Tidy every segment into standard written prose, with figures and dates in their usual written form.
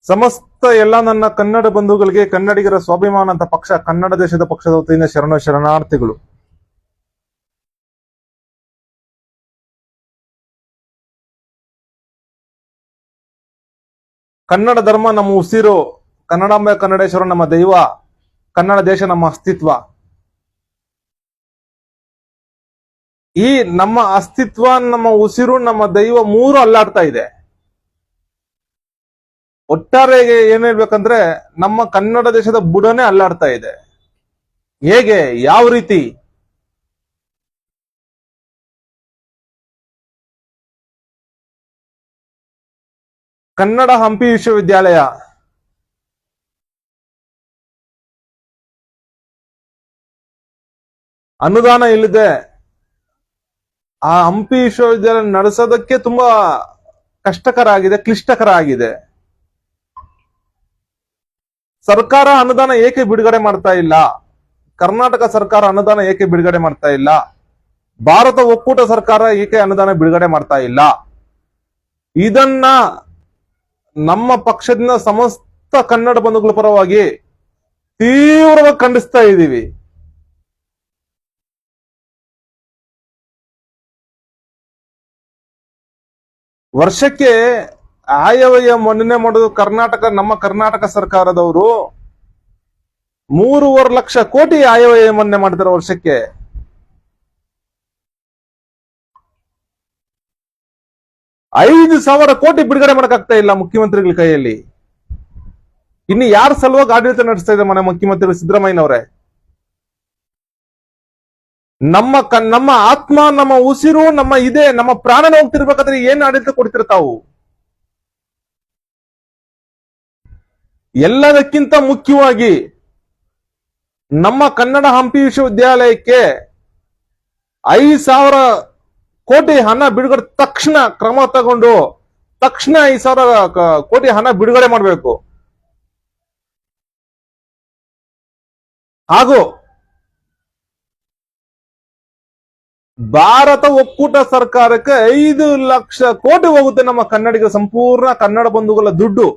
ಸಮಸ್ತ ಎಲ್ಲ ನನ್ನ ಕನ್ನಡ ಬಂಧುಗಳಿಗೆ, ಕನ್ನಡಿಗರ ಸ್ವಾಭಿಮಾನ ಅಂತ ಪಕ್ಷ ಕನ್ನಡ ದೇಶದ ಪಕ್ಷದ ವತಿಯಿಂದ ಶರಣಾರ್ಥಿಗಳು. ಕನ್ನಡ ಧರ್ಮ ನಮ್ಮ ಉಸಿರು, ಕನ್ನಡಾಂಬೆ ಕನ್ನಡೇಶ್ವರ ನಮ್ಮ ದೈವ, ಕನ್ನಡ ದೇಶ ನಮ್ಮ ಅಸ್ತಿತ್ವ. ಈ ನಮ್ಮ ಅಸ್ತಿತ್ವ, ನಮ್ಮ ಉಸಿರು, ನಮ್ಮ ದೈವ ಮೂರು ಅಲ್ಲಾಡ್ತಾ ಇದೆ. ಒಟ್ಟಾರೆ ಏನ್ ಹೇಳ್ಬೇಕಂದ್ರೆ ನಮ್ಮ ಕನ್ನಡ ದೇಶದ ಬುಡನೇ ಅಲ್ಲಾಡ್ತಾ ಇದೆ. ಹೇಗೆ, ಯಾವ ರೀತಿ? ಕನ್ನಡ ಹಂಪಿ ವಿಶ್ವವಿದ್ಯಾಲಯ ಅನುದಾನ ಇಲ್ಲದೆ ಆ ಹಂಪಿ ವಿಶ್ವವಿದ್ಯಾಲಯ ನಡೆಸೋದಕ್ಕೆ ತುಂಬಾ ಕಷ್ಟಕರ ಆಗಿದೆ, ಕ್ಲಿಷ್ಟಕರ ಆಗಿದೆ. ಸರ್ಕಾರ ಅನುದಾನ ಏಕೆ ಬಿಡುಗಡೆ ಮಾಡ್ತಾ ಇಲ್ಲ? ಕರ್ನಾಟಕ ಸರ್ಕಾರ ಅನುದಾನ ಏಕೆ ಬಿಡುಗಡೆ ಮಾಡ್ತಾ ಇಲ್ಲ? ಭಾರತ ಒಕ್ಕೂಟ ಸರ್ಕಾರ ಏಕೆ ಅನುದಾನ ಬಿಡುಗಡೆ ಮಾಡ್ತಾ ಇಲ್ಲ? ಇದನ್ನ ನಮ್ಮ ಪಕ್ಷದಿಂದ ಸಮಸ್ತ ಕನ್ನಡ ಬಂಧುಗಳ ಪರವಾಗಿ ತೀವ್ರವಾಗಿ ಖಂಡಿಸ್ತಾ ಇದ್ದೀವಿ. ವರ್ಷಕ್ಕೆ ಆಯವ್ಯಯ ಮನ್ನಣೆ ಮಾಡೋದು ನಮ್ಮ ಕರ್ನಾಟಕ ಸರ್ಕಾರದವರು 3.5 ಲಕ್ಷ ಕೋಟಿ ಆಯವ್ಯಯ ಮನ್ನಣೆ ಮಾಡ್ತಾರೆ ವರ್ಷಕ್ಕೆ. $5,000 ಕೋಟಿ ಬಿಡುಗಡೆ ಮಾಡಕ್ಕಾಗ್ತಾ ಇಲ್ಲ ಮುಖ್ಯಮಂತ್ರಿಗಳ ಕೈಯಲ್ಲಿ. ಇನ್ನು ಯಾರ ಸಲುವಾಗಿ ಆಡಳಿತ ನಡೆಸ್ತಾ ಇದೆ ಮನೆ ಮುಖ್ಯಮಂತ್ರಿಗಳು ಸಿದ್ದರಾಮಯ್ಯನವರೇ? ನಮ್ಮ ಆತ್ಮ, ನಮ್ಮ ಉಸಿರು, ನಮ್ಮ ಪ್ರಾಣನ ಹೋಗ್ತಿರ್ಬೇಕಾದ್ರೆ ಏನ್ ಆಡಳಿತ ಕೊಡ್ತಿರ ತಾವು? ಎಲ್ಲದಕ್ಕಿಂತ ಮುಖ್ಯವಾಗಿ ನಮ್ಮ ಕನ್ನಡ ಹಂಪಿ ವಿಶ್ವವಿದ್ಯಾಲಯಕ್ಕೆ 5,000 ಕೋಟಿ ಹಣ ಬಿಡುಗಡೆ ತಕ್ಷಣ ಕ್ರಮ ತಗೊಂಡು ತಕ್ಷಣ 5,000 ಕೋಟಿ ಹಣ ಬಿಡುಗಡೆ ಮಾಡಬೇಕು. ಹಾಗೂ ಭಾರತ ಒಕ್ಕೂಟ ಸರ್ಕಾರಕ್ಕೆ 5 ಲಕ್ಷ ಕೋಟಿ ಹೋಗುತ್ತೆ ನಮ್ಮ ಕನ್ನಡಿಗರ ಸಂಪೂರ್ಣ ಕನ್ನಡ ಬಂಧುಗಳ ದುಡ್ಡು,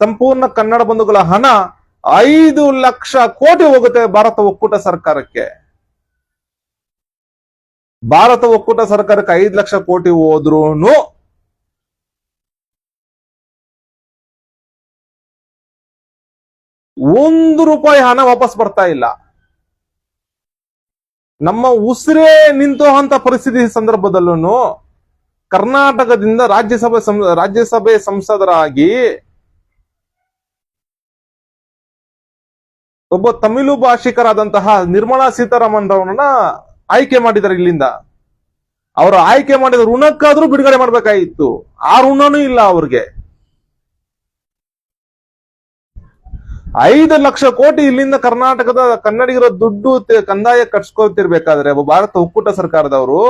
ಸಂಪೂರ್ಣ ಕನ್ನಡ ಬಂಧುಗಳ ಹಣ 5 ಲಕ್ಷ ಕೋಟಿ ಹೋಗುತ್ತೆ ಭಾರತ ಒಕ್ಕೂಟ ಸರ್ಕಾರಕ್ಕೆ. ಭಾರತ ಒಕ್ಕೂಟ ಸರ್ಕಾರಕ್ಕೆ 5 ಲಕ್ಷ ಕೋಟಿ ಹೋದ್ರೂನು ₹1 ಹಣ ವಾಪಸ್ ಬರ್ತಾ ಇಲ್ಲ. ನಮ್ಮ ಉಸಿರೇ ನಿಂತು ಅಂತ ಪರಿಸ್ಥಿತಿ ಸಂದರ್ಭದಲ್ಲೂ ಕರ್ನಾಟಕದಿಂದ ರಾಜ್ಯಸಭೆ ಸಂಸದರಾಗಿ ಒಬ್ಬ ತಮಿಳು ಭಾಷಿಕರಾದಂತಹ ನಿರ್ಮಲಾ ಸೀತಾರಾಮನ್ ರವರನ್ನ ಆಯ್ಕೆ ಮಾಡಿದ್ದಾರೆ ಇಲ್ಲಿಂದ. ಅವರು ಆಯ್ಕೆ ಮಾಡಿದ ಋಣಕ್ಕಾದ್ರೂ ಬಿಡುಗಡೆ ಮಾಡ್ಬೇಕಾಗಿತ್ತು. ಆ ಋಣನೂ ಇಲ್ಲ ಅವ್ರಿಗೆ. 5 ಲಕ್ಷ ಕೋಟಿ ಇಲ್ಲಿಂದ ಕರ್ನಾಟಕದ ಕನ್ನಡಿಗರ ದುಡ್ಡು ಕಂದಾಯ ಕಟ್ಸ್ಕೊತಿರ್ಬೇಕಾದ್ರೆ ಭಾರತ ಒಕ್ಕೂಟ ಸರ್ಕಾರದವರು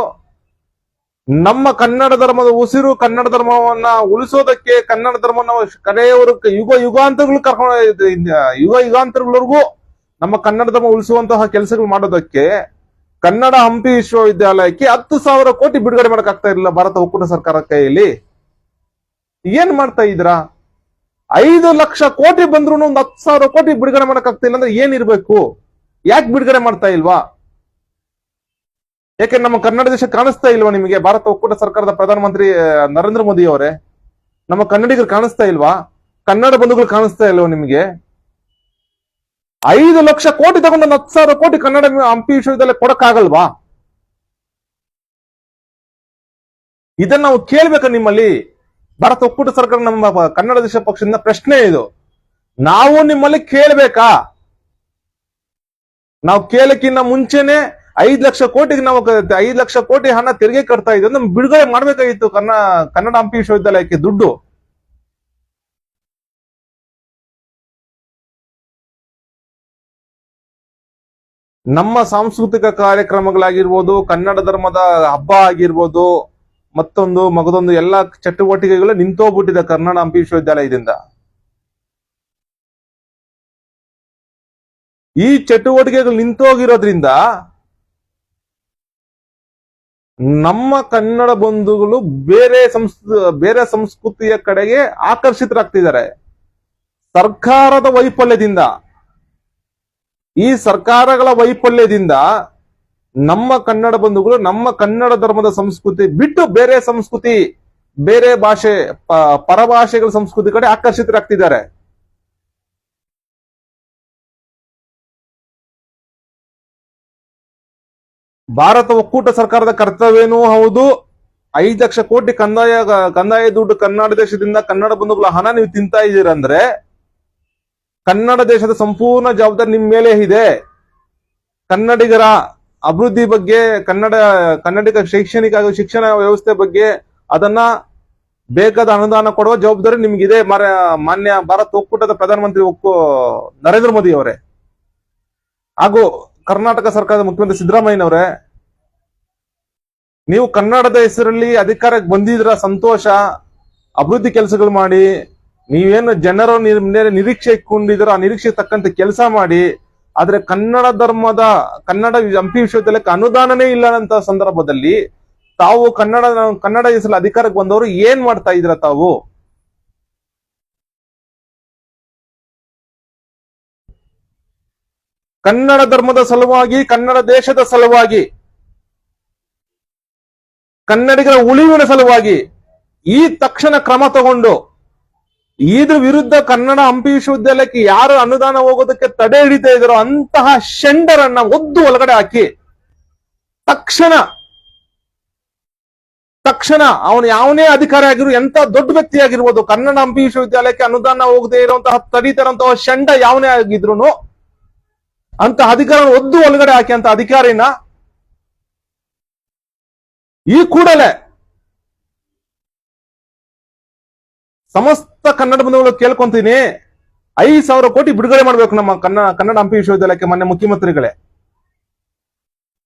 ನಮ್ಮ ಕನ್ನಡ ಧರ್ಮದ ಉಸಿರು, ಕನ್ನಡ ಧರ್ಮವನ್ನ ಉಳಿಸೋದಕ್ಕೆ, ಕನ್ನಡ ಧರ್ಮನ ಕಡೆಯವರೆಗೂ ಯುಗಾಂತರಗಳವರೆಗೂ ನಮ್ಮ ಕನ್ನಡ ಧರ್ಮ ಉಳಿಸುವಂತಹ ಕೆಲಸಗಳು ಮಾಡೋದಕ್ಕೆ ಕನ್ನಡ ಹಂಪಿ ವಿಶ್ವವಿದ್ಯಾಲಯಕ್ಕೆ 10,000 ಕೋಟಿ ಬಿಡುಗಡೆ ಮಾಡಕ್ಕಾಗ್ತಾ ಇರಲಿಲ್ಲ ಭಾರತ ಒಕ್ಕೂಟ ಸರ್ಕಾರ ಕೈಯಲ್ಲಿ. ಏನ್ ಮಾಡ್ತಾ ಇದ್ರಾ? 5 ಲಕ್ಷ ಕೋಟಿ ಬಂದ್ರು 10,000 ಕೋಟಿ ಬಿಡುಗಡೆ ಮಾಡಕ್ಕಾಗ್ತಾ ಇಲ್ಲ ಅಂದ್ರೆ ಏನಿರ್ಬೇಕು? ಯಾಕೆ ಬಿಡುಗಡೆ ಮಾಡ್ತಾ ಇಲ್ವಾ? ಯಾಕೆ ನಮ್ಮ ಕನ್ನಡ ದೇಶ ಕಾಣಿಸ್ತಾ ಇಲ್ವಾ ನಿಮಗೆ? ಭಾರತ ಒಕ್ಕೂಟ ಸರ್ಕಾರದ ಪ್ರಧಾನಮಂತ್ರಿ ನರೇಂದ್ರ ಮೋದಿ ಅವರೇ, ನಮ್ಮ ಕನ್ನಡಿಗರು ಕಾಣಿಸ್ತಾ ಇಲ್ವಾ? ಕನ್ನಡ ಬಂಧುಗಳು ಕಾಣಿಸ್ತಾ ಇಲ್ವಾ ನಿಮಗೆ? 5 ಲಕ್ಷ ಕೋಟಿ ತಗೊಂಡು 10,000 ಕೋಟಿ ಕನ್ನಡ ಹಂಪಿ ವಿಶ್ವವಿದ್ಯಾಲಯ ಕೊಡಕ್ಕಾಗಲ್ವಾ? ಇದನ್ನ ನಾವು ಕೇಳ್ಬೇಕ ನಿಮ್ಮಲ್ಲಿ? ಭಾರತ ಒಕ್ಕೂಟ ಸರ್ಕಾರ, ನಮ್ಮ ಕನ್ನಡ ದೇಶ ಪಕ್ಷದಿಂದ ಪ್ರಶ್ನೆ ಇದು. ನಾವು ನಿಮ್ಮಲ್ಲಿ ಕೇಳ್ಬೇಕಾ? ನಾವು ಕೇಳಕ್ಕಿಂತ ಮುಂಚೆನೆ 5 ಲಕ್ಷ ಕೋಟಿಗೆ ನಾವು 5 ಲಕ್ಷ ಕೋಟಿ ಹಣ ತೆರಿಗೆ ಕಟ್ತಾ ಇದ್ವಿ. ನಮ್ಗೆ ಬಿಡುಗಡೆ ಮಾಡ್ಬೇಕಾಗಿತ್ತು ಕನ್ನಡ ಹಂಪಿ ವಿಶ್ವವಿದ್ಯಾಲಯಕ್ಕೆ ದುಡ್ಡು. ನಮ್ಮ ಸಾಂಸ್ಕೃತಿಕ ಕಾರ್ಯಕ್ರಮಗಳಾಗಿರ್ಬೋದು, ಕನ್ನಡ ಧರ್ಮದ ಹಬ್ಬ ಆಗಿರ್ಬೋದು, ಮಗದೊಂದು ಎಲ್ಲ ಚಟುವಟಿಕೆಗಳು ನಿಂತೋಗ್ಬಿಟ್ಟಿದೆ ಕನ್ನಡ ಹಂಪಿ ವಿಶ್ವವಿದ್ಯಾಲಯದಿಂದ. ಈ ಚಟುವಟಿಕೆಗಳು ನಿಂತೋಗಿರೋದ್ರಿಂದ ನಮ್ಮ ಕನ್ನಡ ಬಂಧುಗಳು ಬೇರೆ ಸಂಸ್ಕೃತಿಯ ಕಡೆಗೆ ಆಕರ್ಷಿತರಾಗ್ತಿದ್ದಾರೆ. ಸರ್ಕಾರದ ವೈಫಲ್ಯದಿಂದ, ಈ ಸರ್ಕಾರಗಳ ವೈಫಲ್ಯದಿಂದ ನಮ್ಮ ಕನ್ನಡ ಬಂಧುಗಳು ನಮ್ಮ ಕನ್ನಡ ಧರ್ಮದ ಸಂಸ್ಕೃತಿ ಬಿಟ್ಟು ಬೇರೆ ಸಂಸ್ಕೃತಿ, ಬೇರೆ ಭಾಷೆ, ಪರಭಾಷೆಗಳ ಸಂಸ್ಕೃತಿ ಕಡೆ ಆಕರ್ಷಿತರಾಗ್ತಿದ್ದಾರೆ. ಭಾರತ ಒಕ್ಕೂಟ ಸರ್ಕಾರದ ಕರ್ತವ್ಯನೂ ಹೌದು. 5 ಲಕ್ಷ ಕೋಟಿ ಕಂದಾಯ ದುಡ್ಡು ಕನ್ನಡ ದೇಶದಿಂದ ಕನ್ನಡ ಬಂಧುಗಳ ಹಣ ನೀವು ತಿಂತಾ ಇದ್ದೀರಂದ್ರೆ ಕನ್ನಡ ದೇಶದ ಸಂಪೂರ್ಣ ಜವಾಬ್ದಾರಿ ನಿಮ್ಮ ಮೇಲೆ ಇದೆ. ಕನ್ನಡಿಗರ ಅಭಿವೃದ್ಧಿ ಬಗ್ಗೆ, ಕನ್ನಡಿಗ ಶೈಕ್ಷಣಿಕ ಹಾಗೂ ಶಿಕ್ಷಣ ವ್ಯವಸ್ಥೆ ಬಗ್ಗೆ ಅದನ್ನ ಬೇಕಾದ ಅನುದಾನ ಕೊಡುವ ಜವಾಬ್ದಾರಿ ನಿಮ್ಗಿದೆ. ಮಾನ್ಯ ಭಾರತ ಒಕ್ಕೂಟದ ಪ್ರಧಾನಮಂತ್ರಿ ನರೇಂದ್ರ ಮೋದಿ ಅವರೇ ಹಾಗೂ ಕರ್ನಾಟಕ ಸರ್ಕಾರದ ಮುಖ್ಯಮಂತ್ರಿ ಸಿದ್ದರಾಮಯ್ಯನವರೇ, ನೀವು ಕನ್ನಡದ ಹೆಸರಲ್ಲಿ ಅಧಿಕಾರಕ್ಕೆ ಬಂದಿದ್ರ ಸಂತೋಷ, ಅಭಿವೃದ್ಧಿ ಕೆಲಸಗಳು ಮಾಡಿ, ನೀವೇನು ಜನರು ನಿರೀಕ್ಷೆ ಇಟ್ಕೊಂಡಿದ್ದೀರೋ ಆ ನಿರೀಕ್ಷೆ ತಕ್ಕಂತೆ ಕೆಲಸ ಮಾಡಿ. ಆದ್ರೆ ಕನ್ನಡ ಹಂಪಿ ವಿಶ್ವವಿದ್ಯಾಲಯಕ್ಕೆ ಅನುದಾನನೇ ಇಲ್ಲಂತ ಸಂದರ್ಭದಲ್ಲಿ ತಾವು ಕನ್ನಡ ಹೆಸರಲ್ಲಿ ಅಧಿಕಾರಕ್ಕೆ ಬಂದವರು ಏನ್ ಮಾಡ್ತಾ ಇದ್ರ ತಾವು? ಕನ್ನಡ ಧರ್ಮದ ಸಲುವಾಗಿ, ಕನ್ನಡ ದೇಶದ ಸಲುವಾಗಿ, ಕನ್ನಡಿಗರ ಉಳಿವಿನ ಸಲುವಾಗಿ ಈ ತಕ್ಷಣ ಕ್ರಮ ತಗೊಂಡು ಇದ್ರ ವಿರುದ್ಧ ಕನ್ನಡ ಹಂಪಿ ವಿಶ್ವವಿದ್ಯಾಲಯಕ್ಕೆ ಯಾರು ಅನುದಾನ ಹೋಗೋದಕ್ಕೆ ತಡೆ ಹಿಡಿತಾ ಇದಾರೋ ಅಂತಹ ಶೆಂಡರನ್ನ ಒದ್ದು ಒಳಗಡೆ ಹಾಕಿ ತಕ್ಷಣ ಅವನು ಯಾವನೇ ಅಧಿಕಾರಿ ಆಗಿರು, ಎಂತ ದೊಡ್ಡ ವ್ಯಕ್ತಿ ಆಗಿರ್ಬೋದು, ಕನ್ನಡ ಹಂಪಿ ವಿಶ್ವವಿದ್ಯಾಲಯಕ್ಕೆ ಅನುದಾನ ಹೋಗದೆ ಇರುವಂತಹ ತಡೀತಾರಂತಹ ಶೆಂಡ ಯಾವನೇ ಆಗಿದ್ರು ಅಂತ ಅಧಿಕಾರ ಒದ್ದು ಒಳಗಡೆ ಹಾಕಿ ಅಂತ ಅಧಿಕಾರಿನ ಈ ಕೂಡಲೇ ಸಮಸ್ತ ಕನ್ನಡ ಬಂಧುಗಳು ಕೇಳ್ಕೊಂತೀನಿ, 5,000 ಕೋಟಿ ಬಿಡುಗಡೆ ಮಾಡಬೇಕು ನಮ್ಮ ಕನ್ನಡ ಹಂಪಿ ವಿಶ್ವವಿದ್ಯಾಲಯಕ್ಕೆ ಮಾನ್ಯ ಮುಖ್ಯಮಂತ್ರಿಗಳೇ.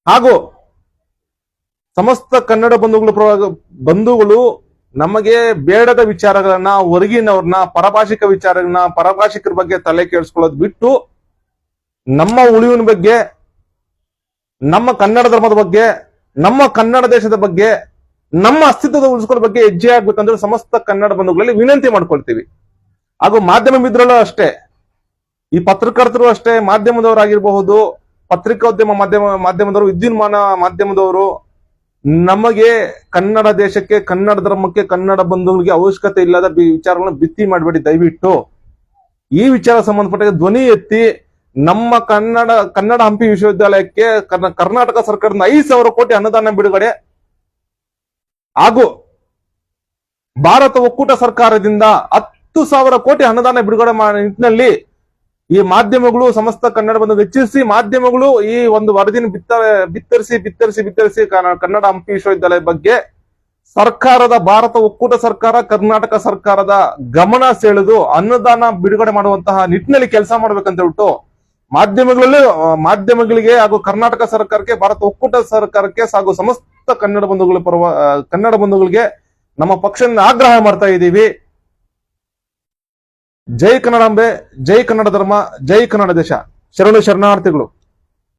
ಹಾಗೂ ಸಮಸ್ತ ಕನ್ನಡ ಬಂಧುಗಳು ನಮಗೆ ಬೇಡದ ವಿಚಾರಗಳನ್ನ, ಹೊರಗಿನವ್ರನ್ನ, ಪರಭಾಷಿಕರ ಬಗ್ಗೆ ತಲೆ ಕೇಳಿಸ್ಕೊಳ್ಳೋದು ಬಿಟ್ಟು ನಮ್ಮ ಉಳಿವಿನ ಬಗ್ಗೆ, ನಮ್ಮ ಕನ್ನಡ ಧರ್ಮದ ಬಗ್ಗೆ, ನಮ್ಮ ಕನ್ನಡ ದೇಶದ ಬಗ್ಗೆ, ನಮ್ಮ ಅಸ್ತಿತ್ವದ ಉಳಿಸ್ಕೊಳ್ಳೋ ಬಗ್ಗೆ ಹೆಜ್ಜೆ ಆಗ್ಬೇಕಂದ್ರೆ ಸಮಸ್ತ ಕನ್ನಡ ಬಂಧುಗಳಲ್ಲಿ ವಿನಂತಿ ಮಾಡ್ಕೊಳ್ತೀವಿ. ಹಾಗೂ ಮಾಧ್ಯಮ ಮಿತ್ರರು ಅಷ್ಟೇ, ಈ ಪತ್ರಕರ್ತರು ಅಷ್ಟೇ, ಮಾಧ್ಯಮದವರಾಗಿರಬಹುದು, ಪತ್ರಿಕೋದ್ಯಮ ಮಾಧ್ಯಮದವರು, ವಿದ್ಯುನ್ಮಾನ ಮಾಧ್ಯಮದವರು, ನಮಗೆ ಕನ್ನಡ ದೇಶಕ್ಕೆ, ಕನ್ನಡ ಧರ್ಮಕ್ಕೆ, ಕನ್ನಡ ಬಂಧುಗಳಿಗೆ ಅವಶ್ಯಕತೆ ಇಲ್ಲದ ವಿಚಾರಗಳನ್ನು ಬಿತ್ತಿ ಮಾಡಬೇಡಿ ದಯವಿಟ್ಟು. ಈ ವಿಚಾರ ಸಂಬಂಧಪಟ್ಟ ಧ್ವನಿ ಎತ್ತಿ ನಮ್ಮ ಕನ್ನಡ ಹಂಪಿ ವಿಶ್ವವಿದ್ಯಾಲಯಕ್ಕೆ ಕರ್ನಾಟಕ ಸರ್ಕಾರದ 5,000 ಕೋಟಿ ಅನುದಾನ ಬಿಡುಗಡೆ ಹಾಗೂ ಭಾರತ ಒಕ್ಕೂಟ ಸರ್ಕಾರದಿಂದ 10,000 ಕೋಟಿ ಅನುದಾನ ಬಿಡುಗಡೆ ಮಾಡೋ ನಿಟ್ಟಿನಲ್ಲಿ ಈ ಮಾಧ್ಯಮಗಳು, ಸಮಸ್ತ ಕನ್ನಡ ಬಂಧು ವೆಚ್ಚಿಸಿ ಮಾಧ್ಯಮಗಳು ಈ ಒಂದು ವರದಿನ ಬಿತ್ತರಿಸಿ ಕನ್ನಡ ಹಂಪಿ ವಿಶ್ವವಿದ್ಯಾಲಯ ಬಗ್ಗೆ ಸರ್ಕಾರದ, ಭಾರತ ಒಕ್ಕೂಟ ಸರ್ಕಾರ, ಕರ್ನಾಟಕ ಸರ್ಕಾರದ ಗಮನ ಸೆಳೆದು ಅನುದಾನ ಬಿಡುಗಡೆ ಮಾಡುವಂತಹ ನಿಟ್ಟಿನಲ್ಲಿ ಕೆಲಸ ಮಾಡ್ಬೇಕಂತ ಹೇಳ್ಬಿಟ್ಟು ಮಾಧ್ಯಮಗಳಿಗೆ ಹಾಗೂ ಕರ್ನಾಟಕ ಸರ್ಕಾರಕ್ಕೆ, ಭಾರತ ಒಕ್ಕೂಟ ಸರ್ಕಾರಕ್ಕೆ ಹಾಗೂ ಸಮಸ್ತ ಕನ್ನಡ ಬಂಧುಗಳಿಗೆ ನಮ್ಮ ಪಕ್ಷದಿಂದ ಆಗ್ರಹ ಮಾಡ್ತಾ ಇದ್ದೀವಿ. ಜೈ ಕನ್ನಡಾಂಬೆ, ಜೈ ಕನ್ನಡ ಧರ್ಮ, ಜೈ ಕನ್ನಡ ದೇಶ. ಶರಣಾರ್ಥಿಗಳು.